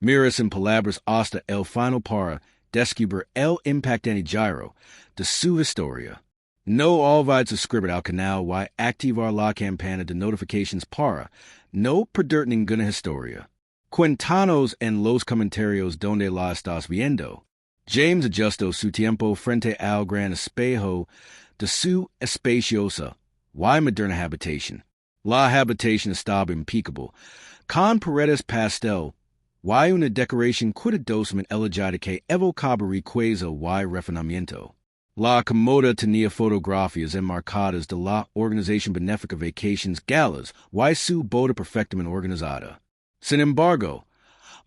Miras en palabras hasta el final para descubrir el impacto en giro de su historia. No olvides suscribir al canal y activar la campana de notifications para no perder ninguna historia. Cuéntanos en los comentarios donde la estás viendo. James ajustó su tiempo frente al gran espejo de su espaciosa y moderna habitación. La habitación estaba impecable, con paredes pastel y una decoración cuidadosamente elegida que evocaba riqueza y refinamiento. La comoda tenía fotografías enmarcadas de la organización benéfica Vacations Galas y su boda perfectamente organizada. Sin embargo,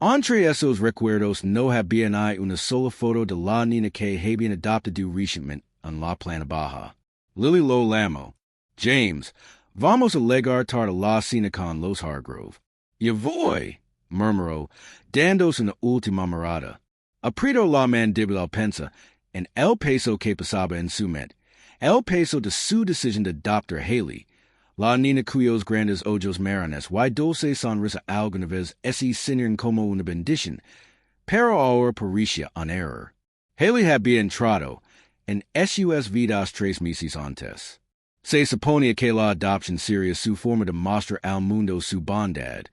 entre esos recuerdos no había ni una sola foto de la niña que habían adoptado recientemente en la planta baja. Lily lo llamó. James, vamos a llegar tarde a la cena con los Hargrove. Ya voy, murmuró, dándose una última mirada. Apretó la mandíbula al pensar en el peso que pasaba en su mente, el peso de su decisión de adoptar Haley, la niña cuyos grandes ojos marrones y dulce sonrisa alguna vez se sintieron como una bendición, pero ahora parecía un error. Haley había entrado en sus vidas 3 meses antes. Se suponía que la adopción sería su forma de mostrar al mundo su bondad,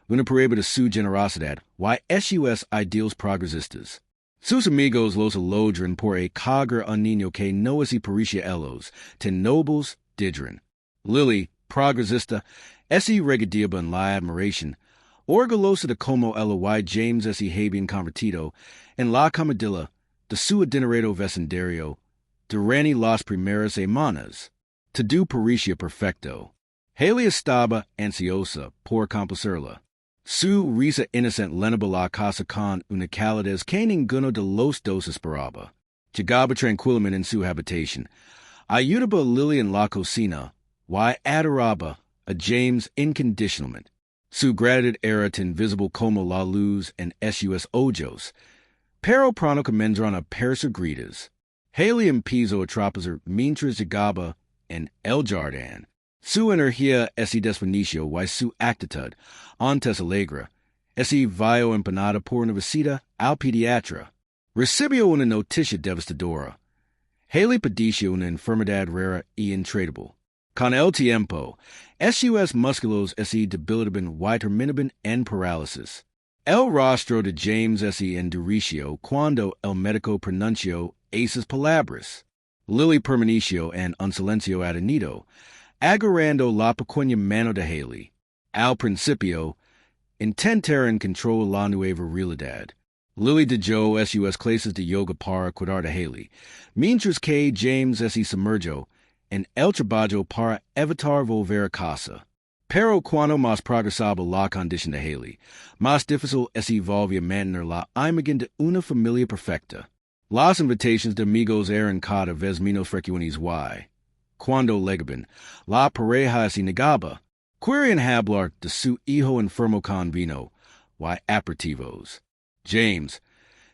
una prueba de su generosidad y sus ideales progresistas. Sus amigos los elogran por acoger un niño que no se parecía a ellos, tan nobles didran. Lily, progresista, regadía en la admiración, orgullosa de como ella y James se habían convertido en la camadilla de su adinerado vecindario durante las primeras semanas. Todo parecía perfecto. Haley estaba ansiosa por complacerla. Su risa inocente llenaba la casa con una calidez que ninguno de los dos esperaba. Llegaba tranquilamente en su habitación, ayudaba a Lily en la cocina y adoraba a James incondicionalmente. Su gratitud era tan visible como la luz en sus ojos, pero pronto comenzaron a perderse gritas. Haley empezó a tropezar mientras llegaba en el jardín. Su energía se desvaneció y su actitud, antes alegre, se vio empanada por una visita al pediatra. Recibió una noticia devastadora. Haley padeció una enfermedad rara y intratable. Con el tiempo, sus músculos se debilitaban y terminaban en parálisis. El rostro de James se endureció cuando el médico pronunció esas palabras. Lily permaneció en un silencio adenido, agarrando la pequeña mano de Haley. Al principio, intentaron controlar la nueva realidad. Lily dejó sus clases de yoga para cuidar de Haley, mientras que James se sumergió en el trabajo para evitar volver a casa. Pero cuando más progresaba la condición de Haley, más difícil se volvía mantener la imagen de una familia perfecta. Las invitaciones de amigos eran cada vez menos frecuentes y, cuando llegaban, la pareja se negaba. Querían hablar de su hijo enfermo con vino y aperitivos. James,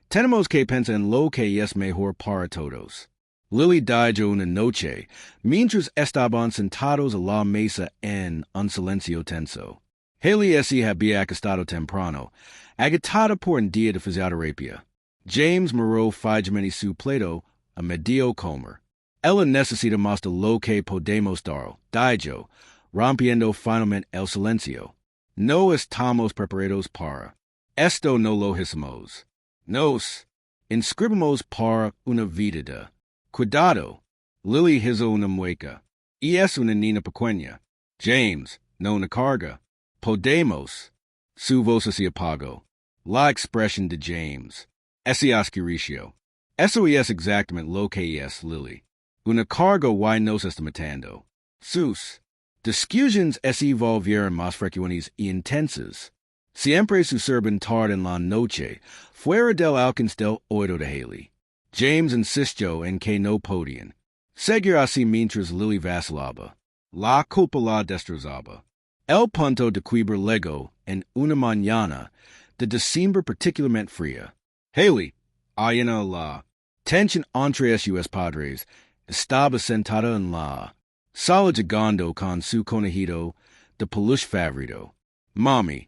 tenemos que pensar en lo que es mejor para todos. Lily dijo una noche, mientras estaban sentados a la mesa en un silencio tenso. Haley se había acostado temprano, agitada por un día de fisioterapia. James miró fijamente su plato a medio comer. Ella necesita más de lo que podemos dar, dijo, rompiendo finalmente el silencio. No estamos preparados para. Esto no lo hicimos. Nos inscribimos para una vida de cuidado. Lily hizo una mueca. Y es una niña pequeña. James, no una carga. Podemos. Su voz se apagó. La expresión de James. Ese oscuricio. Eso es exactamente lo que es Lily. Una carga y nos está matando. Sus discusiones se volvieron más frecuentes y intensas. Siempre sucedían tarde en la noche, fuera del alcance del oído de Haley. James insistió en que no podían seguir así mientras Lily vacilaba. La culpa la destrozaba. El punto de quiebre llegó en una mañana de diciembre particularmente fría. Haley, llena la tensión entre sus padres, estaba sentada en la sala jugando con su conejito de peluche favorito. Mami,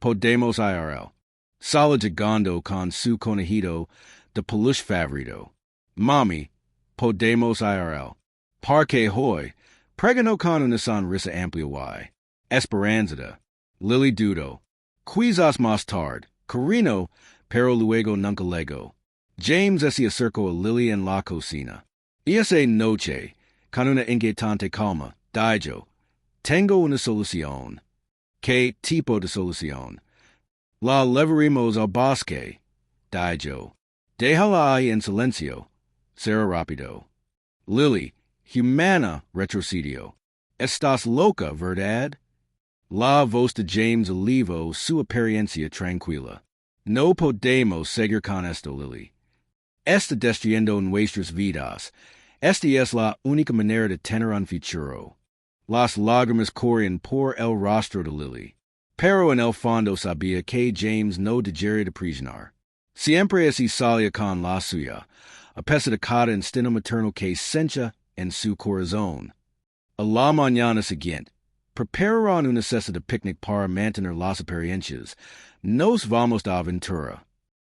podemos IRL. Sala llegando con su conejito de peluche favorito. Mami, podemos IRL. Parque hoy, pregano con una sonrisa amplia y. Esperanza. Lily Dudo. Quizás más tarde. Carino, pero luego nunca lego. James se acercó a Lily en la cocina. Esa noche, con una inquietante calma, dijo, tengo una solución. ¿Qué tipo de solución? La llevaremos al bosque, dijo. Déjala ahí en silencio. Será rápido. Lily, humana retrocedió. Estás loca, ¿verdad? La voz de James alivó su apariencia tranquila. No podemos seguir con esto, Lily. Está destruyendo nuestras vidas. Esta es la única manera de tener un futuro. Las lágrimas corrían por el rostro de Lily. Pero en el fondo sabía que James no dejaría de prisionar. Siempre así salía con la suya, a pesar de cada instinto materno que sencha en su corazón. A la mañana siguiente, prepararon una cesta de picnic para mantener las apariencias. Nos vamos de aventura.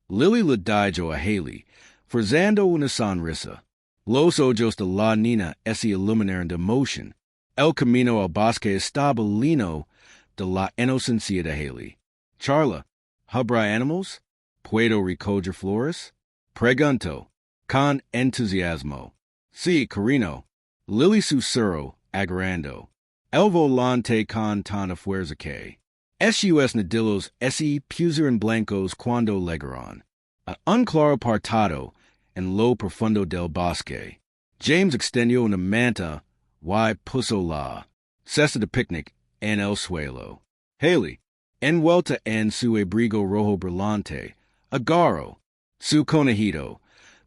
Lily le dijo a Haley, forzando una sonrisa. Los ojos de la niña se iluminaron de emoción. El camino al bosque estaba lleno de la inocencia de Haley. Charla, ¿habrá animals? ¿Puedo recoger flores? Preguntó, con entusiasmo. Sí, Carino. Lily susurró, agarrando. El volante con tanta fuerza que. Sus nadillos se pusieron blancos cuando llegaron. A un claro apartado en lo profundo del bosque. James extendió una manta y puso la cesta de picnic en el suelo. Haley, envuelta en su abrigo rojo brillante, agarró su conejito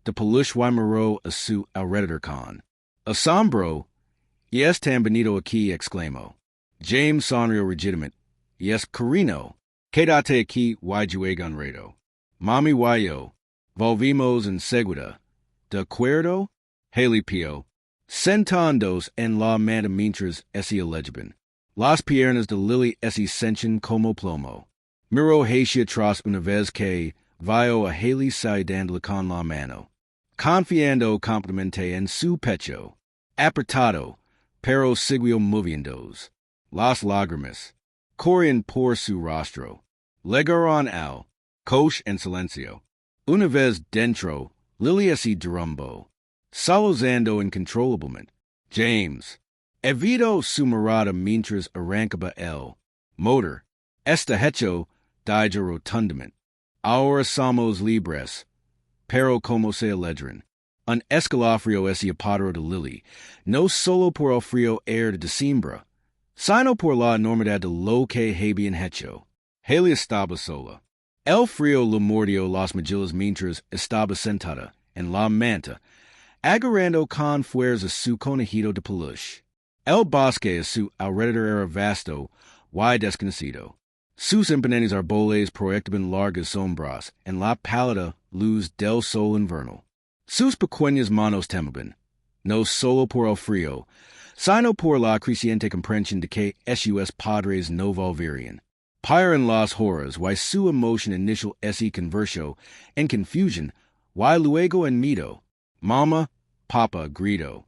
de peluche y miró a su alrededor con asombro. Y es tan bonito aquí, exclamó. James sonrió rigidamente. Y es Carino. Quédate aquí y juega un rato. Mami y yo volvimos enseguida. ¿De acuerdo? Haley pío. Sentándose en la manta mientras se alejaban. Las piernas de Lily se senchan como plomo. Miró hacia atrás una vez que vio a Haley saludándola con la mano. Confiando completamente en su pecho. Apretado, pero siguió moviéndose. Las lágrimas corrían por su rostro. Llegaron al coche en silencio. Una vez dentro, Lily se derrumbó, sollozando incontrolablemente. James evitó su mirada mientras arrancaba el motor. Está hecho, dijo rotundamente. Ahora somos libres. Pero como se alegran. Un escalofrío se apoderó de Lily, no solo por el frío air de diciembre, sino por la enormidad de lo que habían hecho. Haley estaba sola. El frío le mordió las mejillas mientras estaba sentada en la manta, agarrando con fuerza su conejito de peluche. El bosque a su alrededor era vasto y desconocido. Sus imponentes árboles proyectaban largas sombras en la pálida luz del sol invernal. Sus pequeñas manos temblaban, no solo por el frío, sino por la creciente comprensión de que sus padres no volverían. Pairan las horas y su emoción inicial se convirtió en confusión y luego en miedo. Mama, papa, gritó.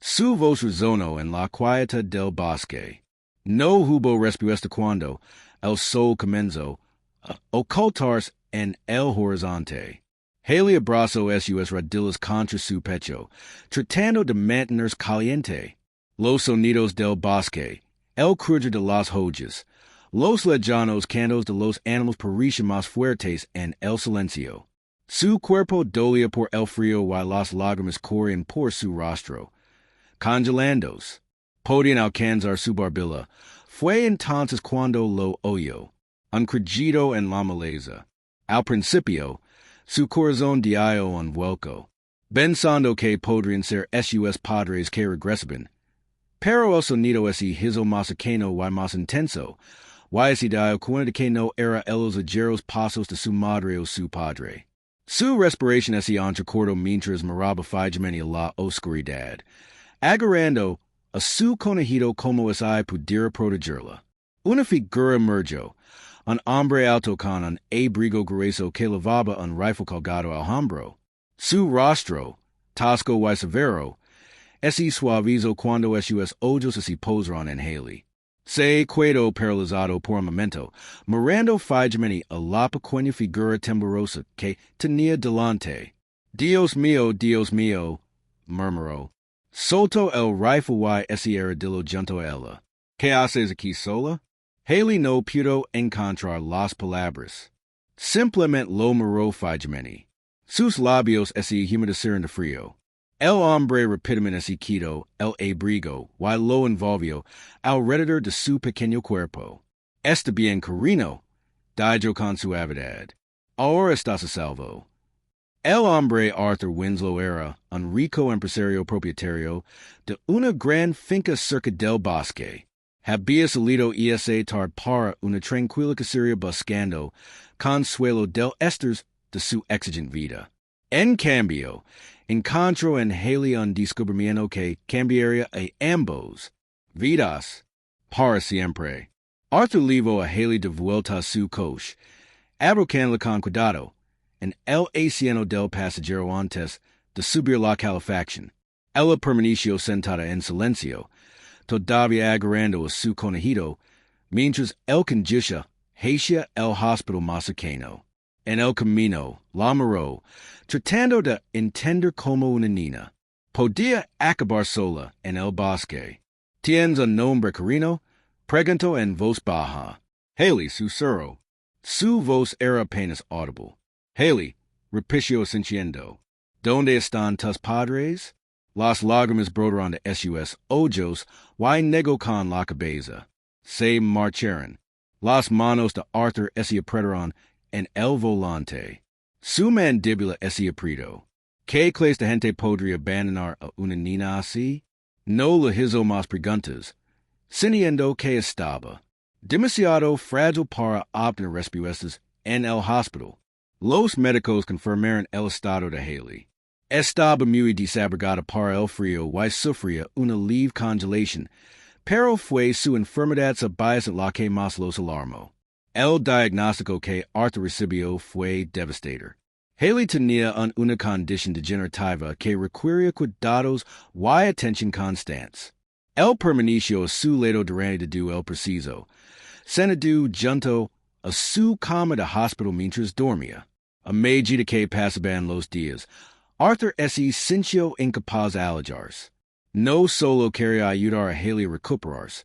Su voz resonó en la quietud del bosque. No hubo respuesta cuando el sol comenzó a ocultarse en el horizonte. Haley abrazó sus rodillas contra su pecho, tratando de mantenerse caliente. Los sonidos del bosque, el crujir de las hojas, los lejanos cantos de los animales parecían más fuertes en el silencio. Su cuerpo dolía por el frío y las lágrimas corrían por su rostro. Congelándose, podían alcanzar su barbilla. Fue entonces cuando lo oyó, un crujido en la maleza. Al principio, su corazón dio un vuelco, pensando que podrían ser sus padres que regresaban. Pero el sonido se hizo más cercano y más intenso, y se dio cuenta de que no era los ligeros pasos de su madre o su padre. Su respiración se entrecortó mientras miraba fijamente a la oscuridad, agarrando a su conejito como si pudiera protegerla. Una figura emergió, Un hombre alto con un abrigo grueso que lavaba un rifle colgado al hombro. Su rostro, tosco y severo, ese suavizo cuando sus ojos se posaron en Haley. Se quedó paralizado por un momento, mirando fijamente a la pequeña figura temblorosa que tenía delante. Dios mío, murmuró. Soltó el rifle y ese armadillo junto a ella. ¿Qué haces aquí sola? Haley no pudo encontrar las palabras. Simplemente lo miró fijamente. Sus labios se humedecieron de frío. El hombre rápidamente se quitó el abrigo y lo envolvió alrededor de su pequeño cuerpo. Está bien, cariño, dijo con suavidad. Ahora estás a salvo. El hombre Arthur Winslow era un rico empresario propietario de una gran finca cerca del bosque. Había salido tarde para una tranquila cacería buscando consuelo del estrés de su exigente vida. En cambio, encontró en Haley un descubrimiento que cambiaría a ambos vidas para siempre. Arthur llevó a Haley de vuelta a su coche, abrocándola con cuidado, en el asiento del pasajero antes de subir la calefacción. Ella permaneció sentada en silencio, todavía agarrando a su conejito, mientras él conducía hacia el hospital más cercano. En el camino, la miró, tratando de entender como una niña. Podía acabar sola en el bosque. ¿Tienes un nombre, cariño? Preguntó en voz baja. Haley susurró. Su voz era apenas audible. Haley, repitió sintiendo. ¿Dónde están tus padres? Las lágrimas brotaron de sus ojos y negó con la cabeza. Se marcharon. Las manos de Arthur se apretaron en el volante. Su mandíbula se apretó. ¿Qué clase de gente podría abandonar a una niña así? No le hizo más preguntas, sintiendo que estaba demasiado frágil para obtener respuestas en el hospital. Los médicos confirmaron el estado de Haley. Estaba muy desabrigada para el frío y sufría una leve congelación, pero fue su enfermedad sabáis la que más los alarmó. El diagnóstico que Arthur recibió fue devastador. Haley tenía una condición degenerativa que requería cuidados y atención constantes. Él permaneció a su lado durante el preciso, sentado junto a su cama de hospital mientras dormía. A medida que pasaban los días, Arthur se sintió incapaz de alejarse. No solo quería ayudar a Haley a recuperarse,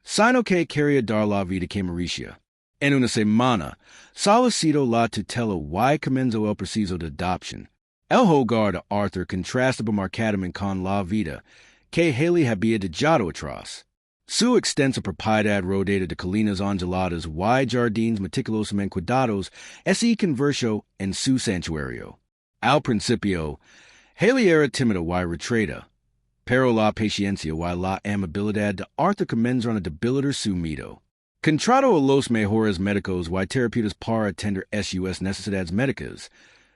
sino que quería dar la vida que merecía. En una semana, solicitó la tutela y comenzó el proceso de adopción. El hogar de Arthur contrastaba marcadamente con la vida que Haley había dejado atrás. Su extensa propiedad rodeada de colinas onduladas y jardines meticulosamente cuidados se convirtió en su santuario. Al principio, Haley era tímida y retraída, pero la paciencia y la amabilidad de Arthur comenzaron a debilitar su miedo. Contrario a los mejores médicos y terapeutas para atender sus necesidades médicas,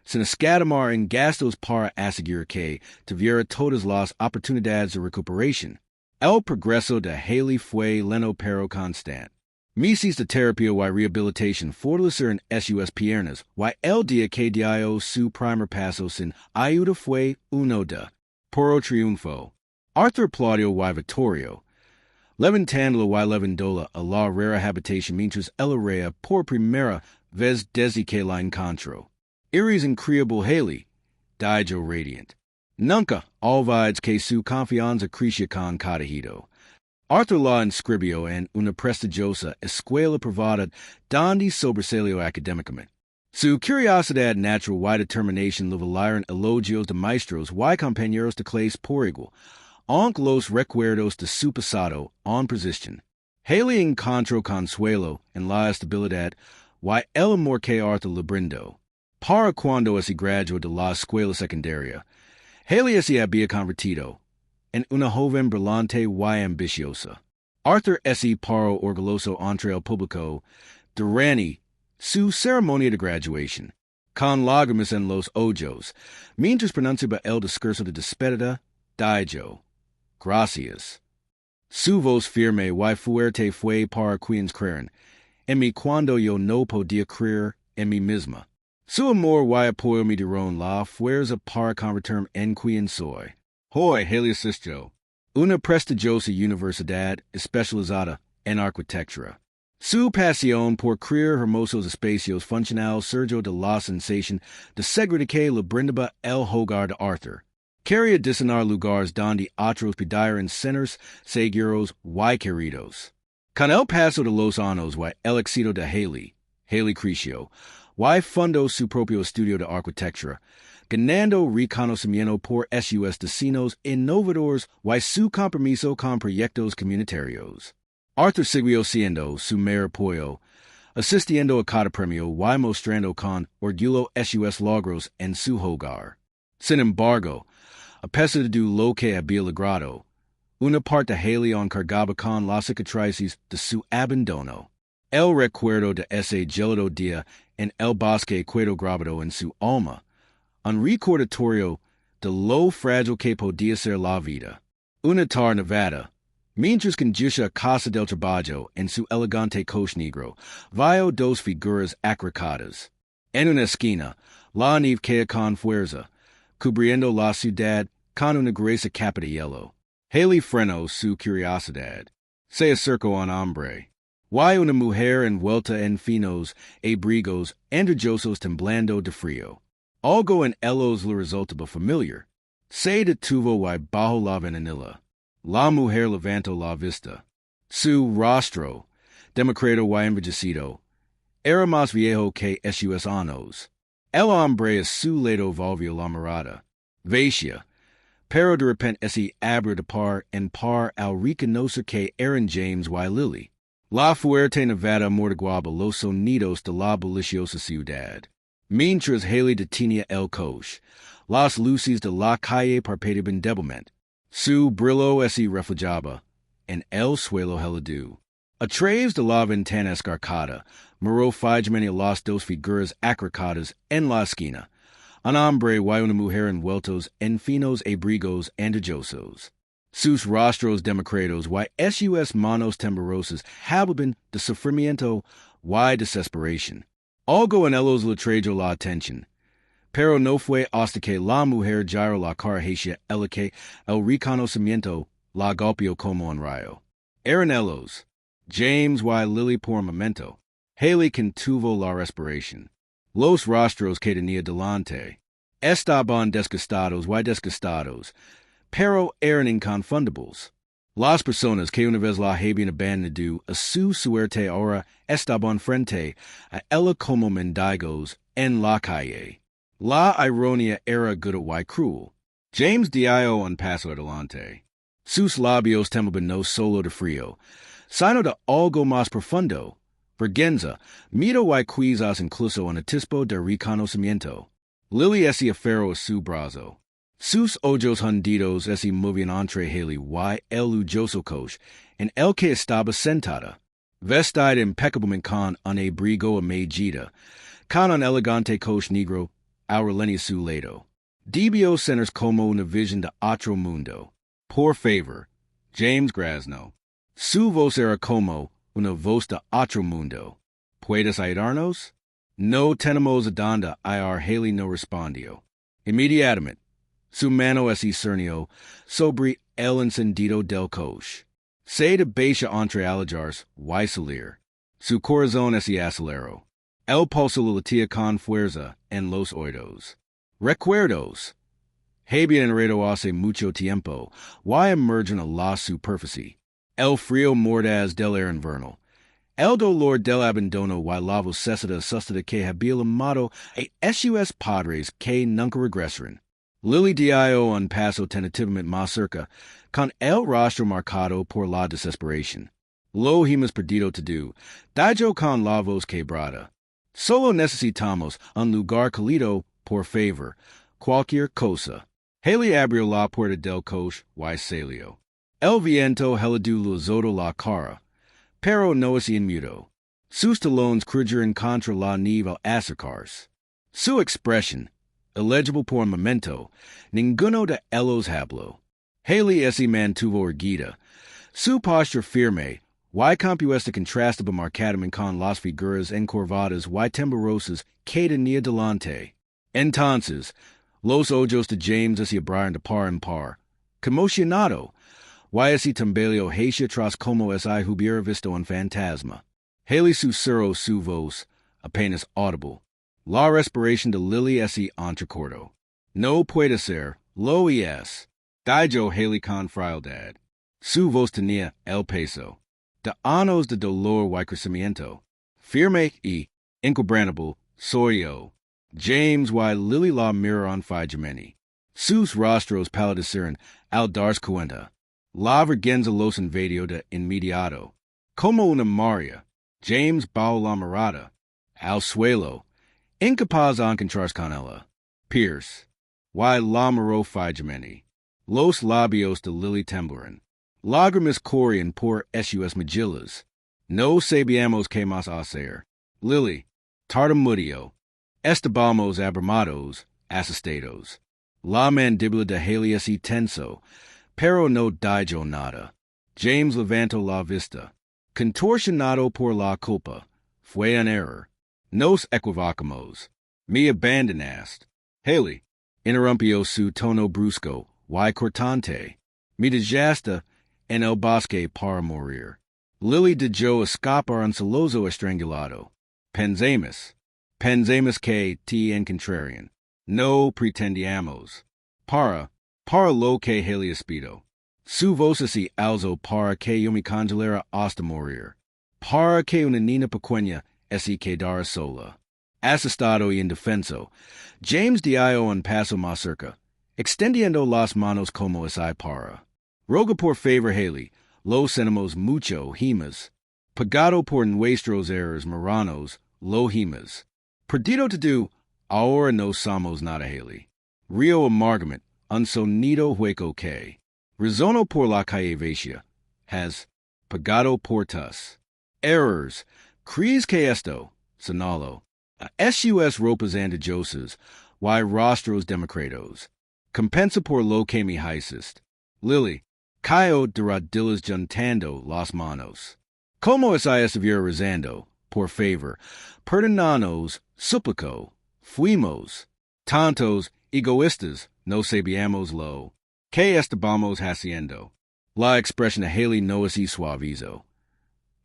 sin escatimar en gastos para asegurar que tuviera todas las oportunidades de recuperación. El progreso de Haley fue lento pero constante. Meses de terapia y rehabilitación fortalecieron sus piernas y el día que dio su primer paso sin ayuda fue uno de puro triunfo. Arthur aplaudió y victorio, levantándola y levándola a la rara habitación mientras ella reía por primera vez desde que la encontró. Eres increíble, Haley, dijo radiant. Nunca olvides que su confianza crecía con cada hito. Arthur la inscribió en una prestigiosa escuela privada donde sobresalió académicamente. Su curiosidad natural y determinación le valieron elogios de maestros y compañeros de clase por igual, aunque los recuerdos de su pasado en persisten. Haley encontró consuelo en la estabilidad y el amor que Arthur le brindó. Para cuando se graduó de la escuela secundaria, Haley se había convertido en una joven brillante y ambiciosa. Arthur se paró orgulloso entre el público durante su ceremonia de graduación, con lágrimas en los ojos, mientras pronunciaba el discurso de despedida, dijo, «Gracias». Su voz firme y fuerte fue para quienes creyeron en mi cuando yo no podía creer en mí misma. Su amor y apoyo me dieron la fuerza para convertirme en quien soy. Hoy, Haley asistió una prestigiosa universidad especializada en arquitectura. Su pasión por crear hermosos espacios funcionales surgió de la sensación de seguridad que le brindaba el hogar de Arthur. Quería diseñar lugares donde otros pudieran sentirse seguros y queridos. Con el paso de los años y el éxito de Haley creció y fundó su propio estudio de arquitectura, ganando reconocimiento por sus diseños innovadores y su compromiso con proyectos comunitarios. Arthur siguió siendo su mayor apoyo, asistiendo a cada premio y mostrando con orgullo sus logros en su hogar. Sin embargo, a pesar de lo que había logrado, una parte de Haley aún cargaba con las cicatrices de su abandono. El recuerdo de ese gélido día en el bosque quedó grabado en su alma, un recordatorio de lo frágil que podía ser la vida. Una tarde nevada, mientras conducía a casa del trabajo en su elegante coche negro, vio dos figuras acurrucadas. En una esquina, la nieve caía con fuerza, cubriendo la ciudad con una gruesa capa de hielo. Haley frenó su curiosidad. Se acercó a un hombre. Y una mujer envuelta en finos abrigos andrajosos temblando de frío. Algo en ellos le resultaba familiar. Se detuvo y bajo la ventanilla. La mujer levantó la vista. Su rostro, demacrado y envejecido, era más viejo que sus años. El hombre a su lado volvió la mirada. Veía, pero de repente ese abrió de par en par al reconocer que eran James y Lily. La fuerte nevada amortiguaba los sonidos de la bulliciosa ciudad. Mientras Haley detenía el coche, las luces de la calle parpadeaban débilmente. Su brillo se reflejaba en el suelo helado. A través de la ventana escarcada, miró fijamente a las dos figuras acurrucadas en la esquina, un hombre y una mujer envueltos en finos abrigos andrajosos. Sus rostros demacrados y sus manos temblorosas hablaban de sufrimiento y desesperación. Algo en ellos le atrajo la atención, pero no fue hasta que la mujer giró la cara hacia él que el reconocimiento la golpeó como un rayo. Eran ellos, James y Lily por un momento. Haley contuvo la respiración. Los rostros que tenía delante estaban desgastados y desgastados, pero eran inconfundibles. Las personas que una vez la habían abandonado a su suerte ahora estaban frente a ella como mendigos en la calle. La ironía era aguda y cruel. James dio un paso adelante. Sus labios temblaban no solo de frío, sino de algo más profundo. Vergüenza, miedo y quizás incluso un atisbo de reconocimiento. Lily se aferró a su brazo. Sus ojos hundidos se movían entre Haley y el lujoso coche en el que estaba sentada, vestida impecablemente con un abrigo a medida, con un elegante coche negro a su lado. Debió sentirse como una visión de otro mundo. Por favor, James Grasno. Su voz era como una voz de otro mundo. ¿Puedes ayudarnos? No tenemos a dónde ir. Haley no respondió. Inmediatamente, su mano se cernió sobre el encendido del coche. Se debía entre alajars y salir. Su corazón se aceleró. El pulso le latía con fuerza en los oídos. Recuerdos. Habían enredado hace mucho tiempo y emergen a la superficie. El frío mordaz del aire invernal. El dolor del abandono y la vocesada asustada que había llamado a sus padres que nunca regresaron. Lily dio un paso tentativamente más cerca, con el rostro marcado por la desesperación. Lo hemos perdido todo, dijo con la voz quebrada. Solo necesitamos un lugar cálido, por favor, cualquier cosa. Haley abrió la puerta del coche y salió. El viento helado le azotó la cara, pero no se inmutó. Sus talones crujeron contra la nieve al acercarse. Su expresión, illegible por un momento, ninguno de ellos habló. Haley se mantuvo erguida, su postura firme y compuesta contrastaba marcadamente con las figuras encorvadas y temblorosas que tenía delante. Entonces, los ojos de James se abrieron de par en par. Conmocionado, y ese tambaleó hacia tras como si hubiera visto un fantasma. Haley susurró su voz, apenas audible. La respiración de Lily ese entrecortó. No puede ser, lo es. Dijo Haley con frialdad. Su voz tenía el peso de años de dolor y crecimiento. Firme y inquebrantable soy yo. James y Lily la miraron fijamente. Sus rostros palidecieron al darse cuenta. La vergüenza los invadió de inmediato. Como una Maria, James bajó la mirada. Al suelo, incapaz de encontrarse con ella. Pierce, y la miró fijamente. Los labios de Lily temblaron. Lágrimas corrían por sus mejillas. No sabíamos qué más hacer. Lily, tartamudeó. Estábamos abramados, asustados. La mandíbula de Haley se tensó, pero no dijo nada. James levantó la vista. Contorsionado por la culpa. Fue un error. Nos equivocamos. Me abandonaste. Haley, interrumpió su tono brusco y cortante. Me dejaste en el bosque para morir. Lily dejó escapar un celoso estrangulado. Pensemos que te encontrarían. No pretendíamos. Para lo que Haley espido. Su voz se alzó para que yo me congelara hasta morir. Para que una niña pequeña se quedara sola. Asustado y indefenso, James dio un paso más cerca, extendiendo las manos como esa para. Roga por favor, Haley, lo sentimos mucho, himas. Pagado por nuestros errores moranos, lo himas. Perdido to do, ahora no somos nada, Haley. Rio amargamente, un sonido hueco que, resono por la calle vacía, has pagado por tus errors. ¿Crees que esto, sonalo, sus ropas andajosas, y rostros democratos, compensa por lo que me hiciste? Lily, cayó de rodillas juntando las manos. Como estuviera rezando, por favor, perdonanos, suplicó, fuimos tantos egoístas, no sabíamos lo que estábamos haciendo. La expresión de Haley no se suavizó.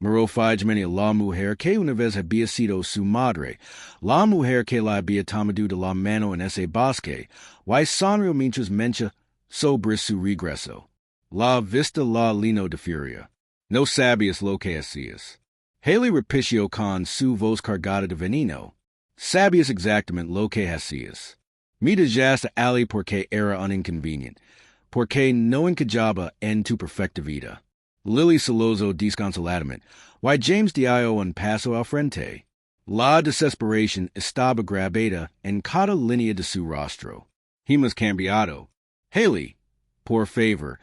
Miró fijamente a la mujer que una vez había sido su madre, la mujer que la había tomado de la mano en ese bosque, y sonrió mientras mencha sobre su regreso. La vista la llenó de furia. No sabías lo que hacías. Haley repitió con su voz cargada de veneno. Sabías exactamente lo que hacías. Me dejaste allí porque era un inconveniente, porque no encajaba en tu perfecta vida. Lily solozó desconsoladamente, y James dio un paso al frente. La desesperación estaba grabada en cada línea de su rostro. Hemos cambiado. Haley, por favor,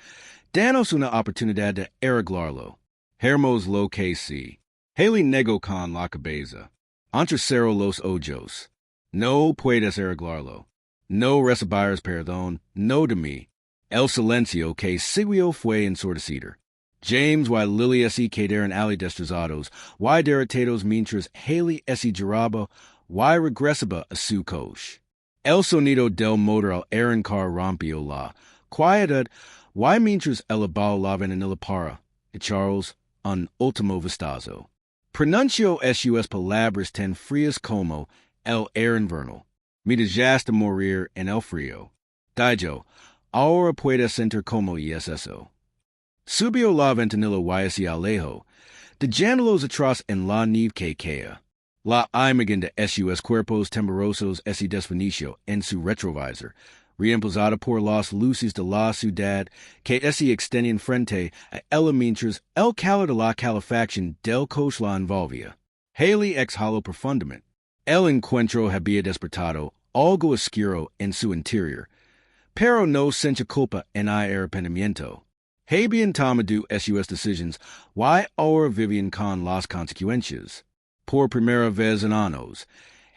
danos una oportunidad de arreglarlo. Hermos lo que sí. Haley negó con la cabeza. Entrecerró los ojos. No puedes arreglarlo. No recibirás perdón, no de mí. El silencio que siguió fue ensordecido. James y Lily se quedaron ali destrozados, y derrotados mientras Haley se giraba y regresaba a su coche. El sonido del motor al arrancar rompió la quietud, y mientras elevaba la ventanilla para Charles un último vistazo. Pronunció sus palabras tan frías como el air invernal. Me dejaste morir en el frío. Dijo, ahora puedes sentir como es eso. Subió la ventanilla y se alejó, dejándolos atrás en la nieve que caía. La imagen de sus cuerpos temblorosos se desvaneció en su retrovisor, reemplazada por las luces de la ciudad que se extendían frente a ella mientras el calor de la calefacción del coche la envolvía. Haley exhaló profundamente. El encuentro había despertado algo oscuro en su interior, pero no sentía culpa en el arrepentimiento. Habían tomado sus decisiones y ahora vivían con las consecuencias. Por primera vez en años,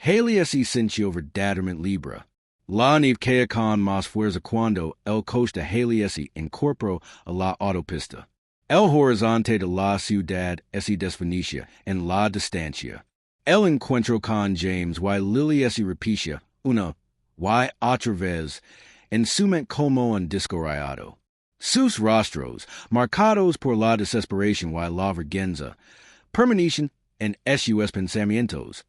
Haley se sintió verdaderamente libre. La nieve caía con más fuerza cuando el coche de Haley se incorporó a la autopista. El horizonte de la ciudad ese desfinicia en la distancia. El encuentro con James y Lily ese repicia una y otra vez en su mente como un disco rayado. Sus rostros, marcados por la desesperación y la vergüenza, permanecen en sus pensamientos,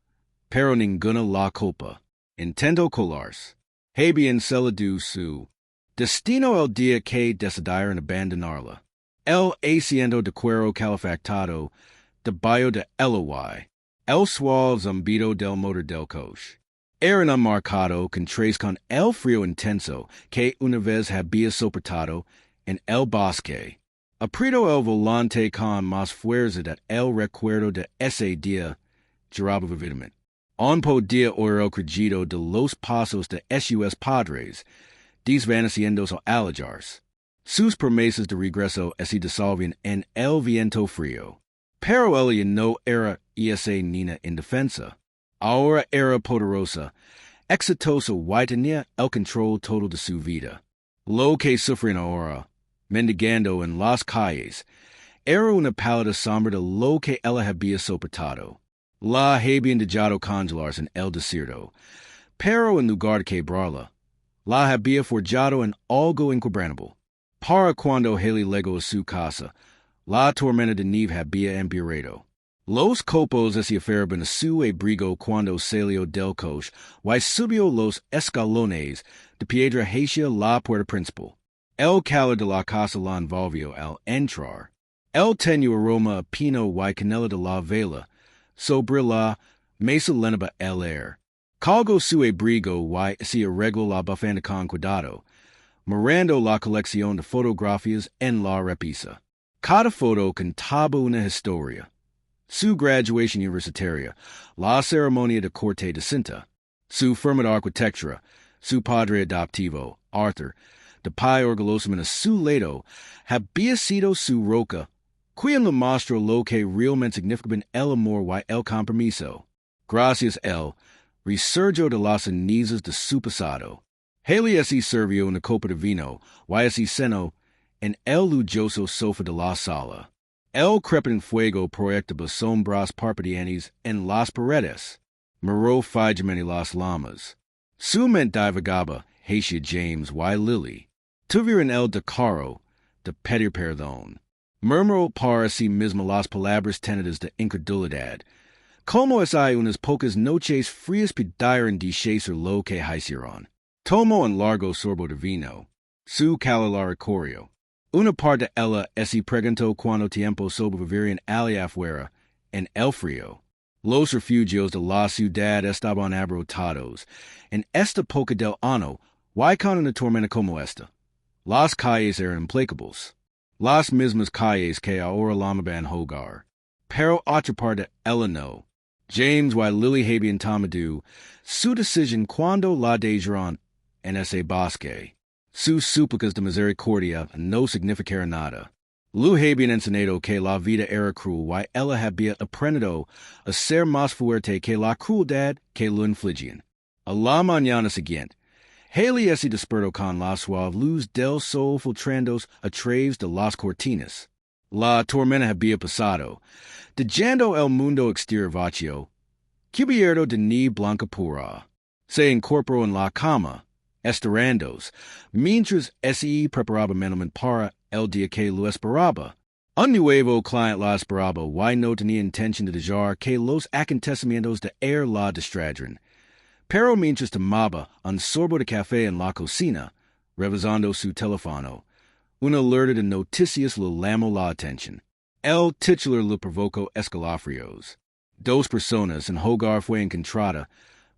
pero ninguna la culpa. Intento colarse. Habían celado su destino el día que decidieron abandonarla. El haciendo de cuero calefactado, debajo de Eloy, el suave zumbido del motor del coche. Eran un marcado contraste con el frío intenso que una vez había soportado en el bosque. Aprieto el volante con más fuerza de el recuerdo de ese día, giraba vividamente. On podía oír el crujido de los pasos de sus padres, desvaneciendo al alejarse. Sus promesas de regreso se disolvían en el viento frío. Pero ella no era esa niña indefensa. Ahora era poderosa, exitosa y tenía el control total de su vida. Lo que sufrían ahora, mendigando en las calles, era una pálida sombra de lo que ella había soportado. La habían dejado congelarse en el desierto, pero en lugar de quebrarla, la había forjado en algo inquebrantable. Para cuando Haley llegó a su casa, la tormenta de nieve había empeorado. Los copos se aferraban a su abrigo cuando salió del coche y subió los escalones de piedra hacia la puerta principal. El calor de la casa la envolvió al entrar. El tenue aroma a pino y canela de la vela sobre la mesa llenaba el aire. Colgó su abrigo y se arregló la bufanda con cuidado, mirando la colección de fotografías en la repisa. Cada foto contaba una historia. Su graduación universitaria, la ceremonia de corte de cinta, su firma de arquitectura, su padre adoptivo, Arthur, de pai orgullosamente a su lado, había sido su roca, quien le mostró lo que realmente significaban el amor y el compromiso. Gracias él, resurgió de las cenizas de su pasado. Haley así sirvió una copa de vino, y así cenó en el lujoso sofá de la sala. El crepiten fuego proyectaba sombras parpadeantes en las paredes. Miró fijamente las llamas. Su mente divagaba hacia James y Lily. Tuvieron el decoro de pedir perdón. Murmuró para sí mismo las palabras tenidas de incredulidad. Como es hay unas pocas noches frías pidieron deshacer lo que hicieron. Tomó un largo sorbo de vino. Su calor recorrió. Una parte de ella se preguntó cuánto tiempo sobrevivirían allá afuera, en el frío. Los refugios de la ciudad estaban abarrotados. En esta época del año, y con una tormenta como esta, las calles eran implacables. Las mismas calles que ahora llamaban hogar. Pero otra parte de ella no. James y Lily habían tomado su decisión cuando la dejaron en ese bosque. Sus súplicas de misericordia no significaron nada. Lu habían enseñado que la vida era cruel y ella había aprendido a ser más fuerte que la crueldad que lo infligían. A la mañana siguiente, Haley se despertó con la suave luz del sol filtrándose a través de las cortinas. La tormenta había pasado, dejando el mundo exterior vacío, cubierto de nieve blanca pura. Se incorporó en la cama, estirándose, mientras se preparaba mentalmente para el día que lo esperaba. Un nuevo cliente la esperaba y no tenía intención de dejar que los acontecimientos de ayer la distrajeran. Pero mientras tomaba un sorbo de café en la cocina, revisando su teléfono, una alerta de noticias le llamó la atención. El titular le provocó escalofríos. 2 personas en hogar fue encontrada,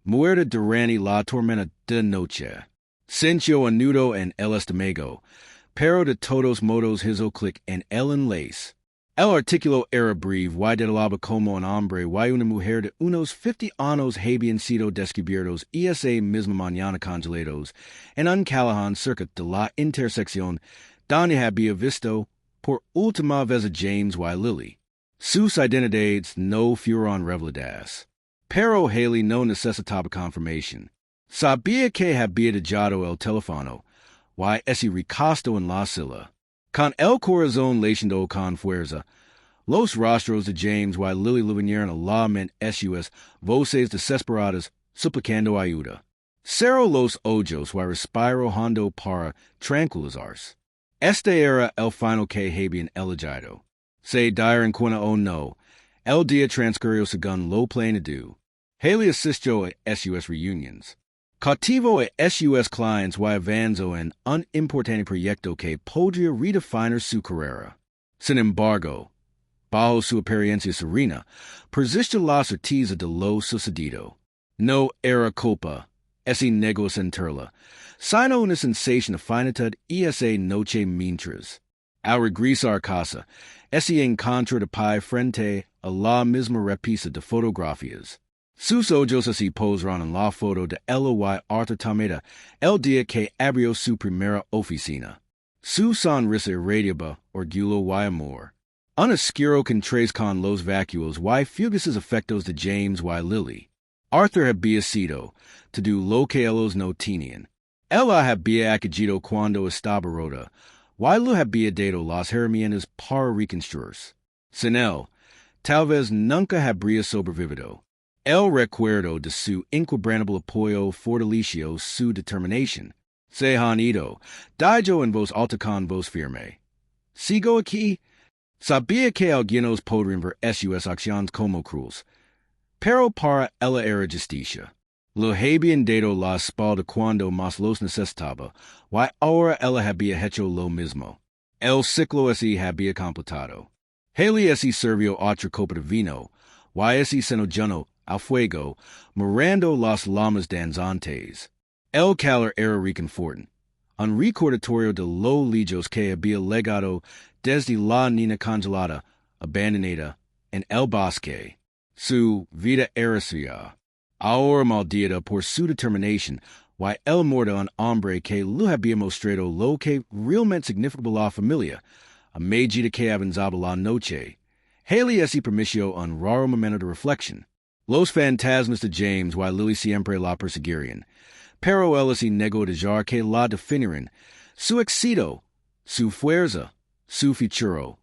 muerta durante la tormenta de noche. Sintió un nudo en el estómago, pero de todos modos hizo clic en el enlace. El artículo era breve y detallaba como un hombre y una mujer de unos 50 años habían sido descubiertos esa misma mañana congelados en un callejón cerca de la intersección donde había visto por última vez a James y Lily. Sus identidades no fueron reveladas, pero Haley no necesitaba confirmación. Sabía que había dejado el teléfono y se recostó en la silla. Con el corazón leyendo con fuerza. Los rostros de James y Lily le vinieron a la mente sus voces desesperadas suplicando ayuda. Cerro los ojos y respiro hondo para tranquilizarse. Este era el final que habían elegido. Se dieron cuenta o no, el día transcurrió según lo planeado. Haley asistió a sus reunions. Cautivo a sus clients y avanzó en un importante proyecto que podría redefinir su carrera. Sin embargo, bajo su apariencia serena, persiste la certeza de lo sucedido. No era culpa, ese negó sentirla, sino una sensación de finitude y esa noche mientras. Al regresar a casa, ese encontró de pie frente a la misma repisa de fotografías. Sus ojos así posaron en la foto de ella y Arthur Tomeda el día que abrió su primera oficina. Su sonrisa irradiaba orgullo y amor. Un oscuro contraste con los vacuos y fugaces afectos de James y Lily. Arthur había sido, todo lo que ellos no tenían. Ella había acogido cuando estaba rota, y lo había dado las herramientas para reconstruirse. Sin él, tal vez nunca habría sobrevivido. El recuerdo de su inquebrantable apoyo fortaleció su determinación. Se han ido, dijo en voz alta con voz firme. ¿Sigo aquí? Sabía que algunos podrían ver sus acciones como crueles, pero para ella era justicia. Lo habían dado la espalda cuando más los necesitaba, y ahora ella había hecho lo mismo. El ciclo así había completado. Haley así sirvió otra copa de vino, y así cenó lleno al fuego, mirando las llamas danzantes. El calor era reconfortante, un recordatorio de lo lejos que había legado desde la niña congelada, abandonada, en el bosque. Su vida era suya, ahora maldita por su determinación, y el amor de un hombre que le había mostrado lo que realmente significaba la familia, a medida que avanzaba la noche. Haley así permitió un raro momento de reflexión. Los fantasmas de James y Lily siempre la perseguirían, pero él así negó dejar que la definiran. Su éxito, su fuerza, su futuro.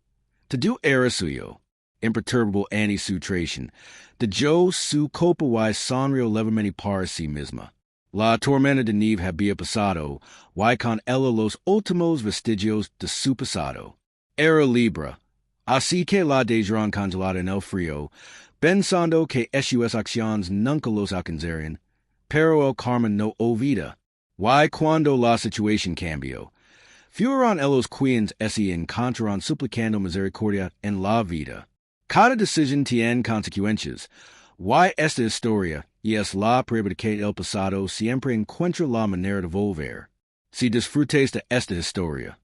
Todo era suyo, imperturbable ante su traición. Dejó su copa y sonrió levemente para sí misma. La tormenta de nieve había pasado, y con ella los últimos vestigios de su pasado. Era libre, así que la dejaron congelada en el frío, pensando que sus acciones nunca los alcanzarían, pero el karma no olvida. Y cuando la situación cambió, fueron ellos quienes se encontraron suplicando misericordia en la vida. Cada decisión tiene consecuencias, y esta historia, y es la prueba que el pasado siempre encuentra la manera de volver. Si disfrutes de esta historia,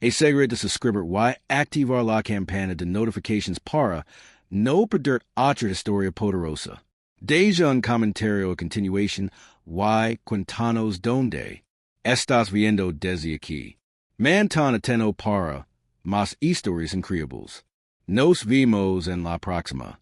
asegúrate de suscribir y activar la campana de notificaciones para no perder otra historia poderosa. Deja un comentario a continuación y cuéntanos dónde estás viendo desde aquí. Mantén atento para más historias increíbles. Nos vemos en la próxima.